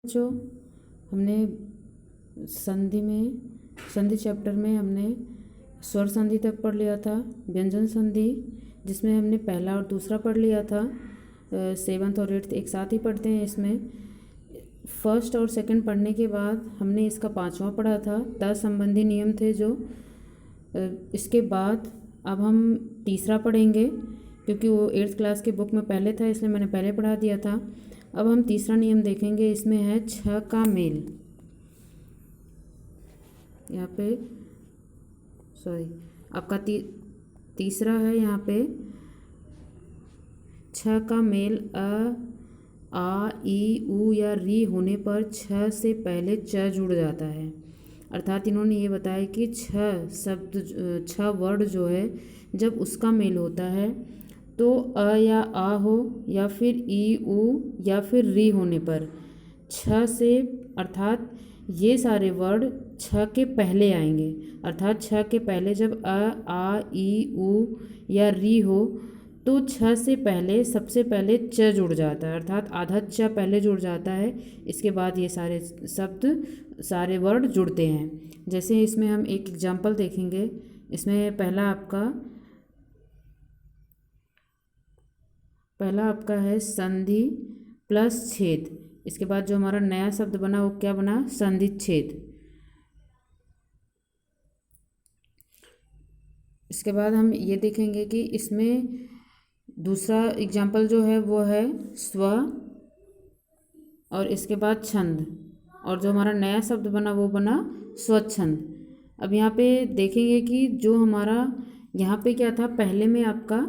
जो हमने संधि चैप्टर में हमने स्वर संधि तक पढ़ लिया था। व्यंजन संधि जिसमें हमने पहला और दूसरा पढ़ लिया था। 7th और 8th एक साथ ही पढ़ते हैं। इसमें फर्स्ट और सेकंड पढ़ने के बाद हमने इसका 5वां पढ़ा था। 10 संबंधी नियम थे जो। इसके बाद अब हम तीसरा पढ़ेंगे क्योंकि वो 8th क्लास के बुक में पहले था, इसलिए मैंने पहले पढ़ा दिया था। अब हम तीसरा नियम देखेंगे। इसमें है 6 का मेल। यहाँ पे आपका तीसरा है यहाँ पे 6 का मेल अ, आ, ई, उ या री होने पर 6 से पहले च जुड़ जाता है। अर्थात इन्होंने ये बताया कि 6 वर्ड जो है जब उसका मेल होता है तो अ या आ हो या फिर ई, उ या फिर री होने पर 6 से, अर्थात ये सारे वर्ड 6 के पहले आएंगे। अर्थात 6 के पहले जब अ, आ, ई, उ या री हो तो 6 से पहले सबसे पहले च जुड़ जाता है, अर्थात आधा च पहले जुड़ जाता है। इसके बाद ये सारे शब्द, सारे वर्ड जुड़ते हैं। जैसे इसमें हम एक एग्जाम्पल देखेंगे। इसमें पहला आपका है संधि प्लस छेद। इसके बाद जो हमारा नया शब्द बना वो क्या बना? संधि छेद। इसके बाद हम ये देखेंगे कि इसमें दूसरा एग्जाम्पल जो है वो है स्व और इसके बाद छंद, और जो हमारा नया शब्द बना वो बना स्वच्छंद। अब यहाँ पे देखेंगे कि जो हमारा यहाँ पे क्या था, पहले में आपका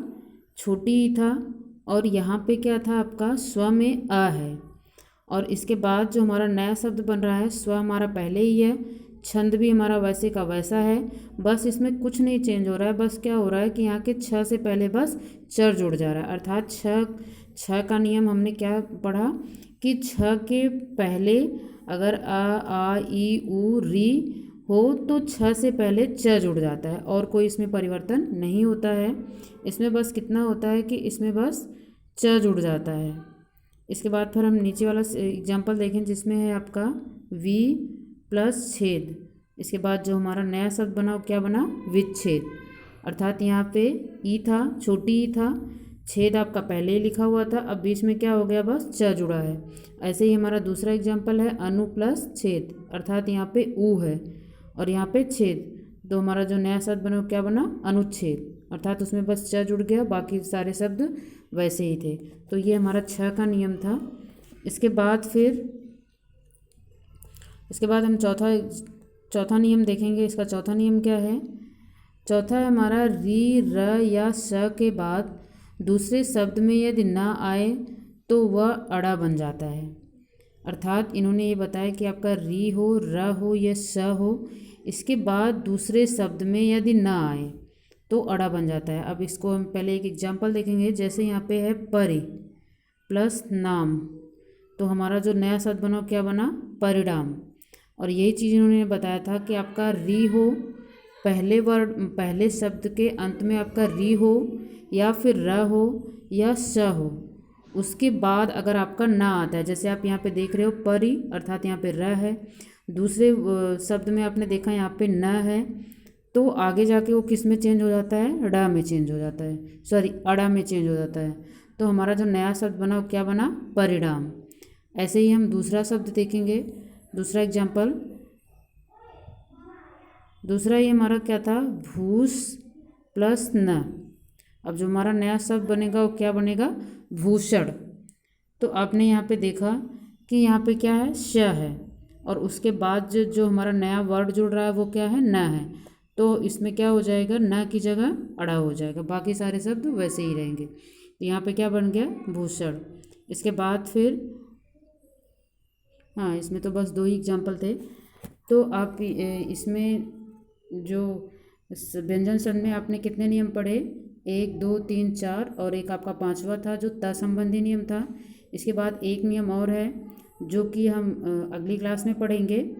छोटी ई था और यहाँ पे क्या था आपका स्व में अ है, और इसके बाद जो हमारा नया शब्द बन रहा है स्व हमारा पहले ही है, छंद भी हमारा वैसे का वैसा है। बस इसमें कुछ नहीं चेंज हो रहा है। बस क्या हो रहा है कि यहाँ के 6 से पहले बस चर जुड़ जा रहा है। अर्थात 6 का नियम हमने क्या पढ़ा कि 6 के पहले अगर आ, ई, उ, री हो तो 6 से पहले च जुड़ जाता है और कोई इसमें परिवर्तन नहीं होता है। इसमें बस कितना होता है कि इसमें बस च जुड़ जाता है। इसके बाद फिर हम नीचे वाला एग्जाम्पल देखें जिसमें है आपका वी प्लस छेद। इसके बाद जो हमारा नया शब्द बना वो क्या बना? विच्छेद। अर्थात यहाँ पे ई था, छोटी ई था, छेद आपका पहले ही लिखा हुआ था, अब बीच में क्या हो गया? बस च जुड़ा है। ऐसे ही हमारा दूसरा एग्जाम्पल है अनु प्लस छेद। अर्थात यहाँ पे ऊ है और यहाँ पे छेद, तो हमारा जो नया शब्द बना वो क्या बना? अनुच्छेद। अर्थात उसमें बस च जुड़ गया, बाकी सारे शब्द वैसे ही थे। तो ये हमारा 6 का नियम था। इसके बाद हम चौथा नियम देखेंगे। इसका चौथा नियम क्या है? चौथा है हमारा री, र या स के बाद दूसरे शब्द में यदि ना आए तो वह अड़ा बन जाता है। अर्थात इन्होंने ये बताया कि आपका री हो, र हो या स हो, इसके बाद दूसरे शब्द में यदि ना आए तो अड़ा बन जाता है। अब इसको हम पहले एक एग्जाम्पल देखेंगे। जैसे यहाँ पे है परि प्लस नाम, तो हमारा जो नया शब्द बना क्या बना? परिणाम। और यही चीज़ इन्होंने बताया था कि आपका री हो, पहले शब्द के अंत में आपका री हो या फिर र हो या स हो, उसके बाद अगर आपका ना आता है, जैसे आप यहाँ पे देख रहे हो परि, अर्थात यहाँ पे र है, दूसरे शब्द में आपने देखा यहाँ पे न है, तो आगे जाके वो किस में चेंज हो जाता है? ड़ा में चेंज हो जाता है, सॉरी अड़ा में चेंज हो जाता है। तो हमारा जो नया शब्द बना वो क्या बना? परिणाम। ऐसे ही हम दूसरा शब्द देखेंगे। दूसरा एग्जाम्पल, दूसरा ये हमारा क्या था? भूस प्लस न। अब जो हमारा नया शब्द बनेगा वो क्या बनेगा? भूषण। तो आपने यहाँ पे देखा कि यहाँ पे क्या है? श है, और उसके बाद जो हमारा नया वर्ड जुड़ रहा है वो क्या है? न है। तो इसमें क्या हो जाएगा? न की जगह अड़ा हो जाएगा, बाकी सारे शब्द वैसे ही रहेंगे। तो यहाँ पे क्या बन गया? भूषण। इसके बाद फिर हाँ, इसमें तो बस 2 ही एग्जाम्पल थे। तो आप इसमें जो व्यंजन संधि में आपने कितने नियम पढ़े? 1, 2, 3, 4 और एक आपका 5वां था जो त संबंधी नियम था। इसके बाद एक नियम और है जो कि हम अगली क्लास में पढ़ेंगे,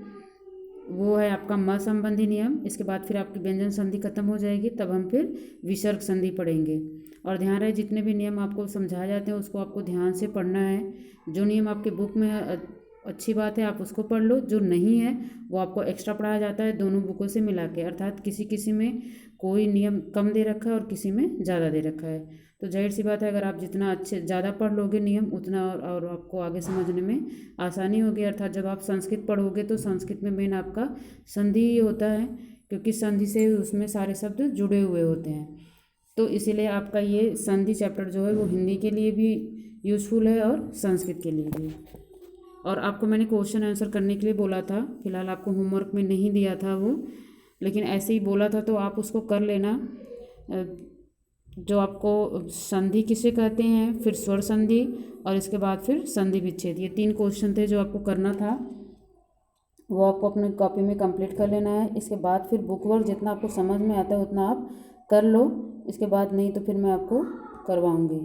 वो है आपका म संबंधी नियम। इसके बाद फिर आपकी व्यंजन संधि खत्म हो जाएगी, तब हम फिर विसर्ग संधि पढ़ेंगे। और ध्यान रहे जितने भी नियम आपको समझाए जाते हैं उसको आपको ध्यान से पढ़ना है। जो नियम आपके बुक में अच्छी बात है, आप उसको पढ़ लो। जो नहीं है वो आपको एक्स्ट्रा पढ़ाया जाता है दोनों बुकों से मिला के, अर्थात किसी किसी में कोई नियम कम दे रखा है और किसी में ज़्यादा दे रखा है। तो जाहिर सी बात है, अगर आप जितना अच्छे ज़्यादा पढ़ लोगे नियम उतना और आपको आगे समझने में आसानी होगी। अर्थात जब आप संस्कृत पढ़ोगे तो संस्कृत में मेन आपका संधि ही होता है, क्योंकि संधि से उसमें सारे शब्द जुड़े हुए होते हैं। तो इसीलिए आपका ये संधि चैप्टर जो है वो हिंदी के लिए भी यूज़फुल है और संस्कृत के लिए भी। और आपको मैंने क्वेश्चन आंसर करने के लिए बोला था, फिलहाल आपको होमवर्क में नहीं दिया था वो, लेकिन ऐसे ही बोला था तो आप उसको कर लेना। जो आपको संधि किसे कहते हैं, फिर स्वर संधि और इसके बाद फिर संधि विच्छेद, ये 3 क्वेश्चन थे जो आपको करना था। वो आपको अपने कॉपी में कंप्लीट कर लेना है। इसके बाद फिर बुक वर्क जितना आपको समझ में आता है उतना आप कर लो, इसके बाद नहीं तो फिर मैं आपको करवाऊँगी।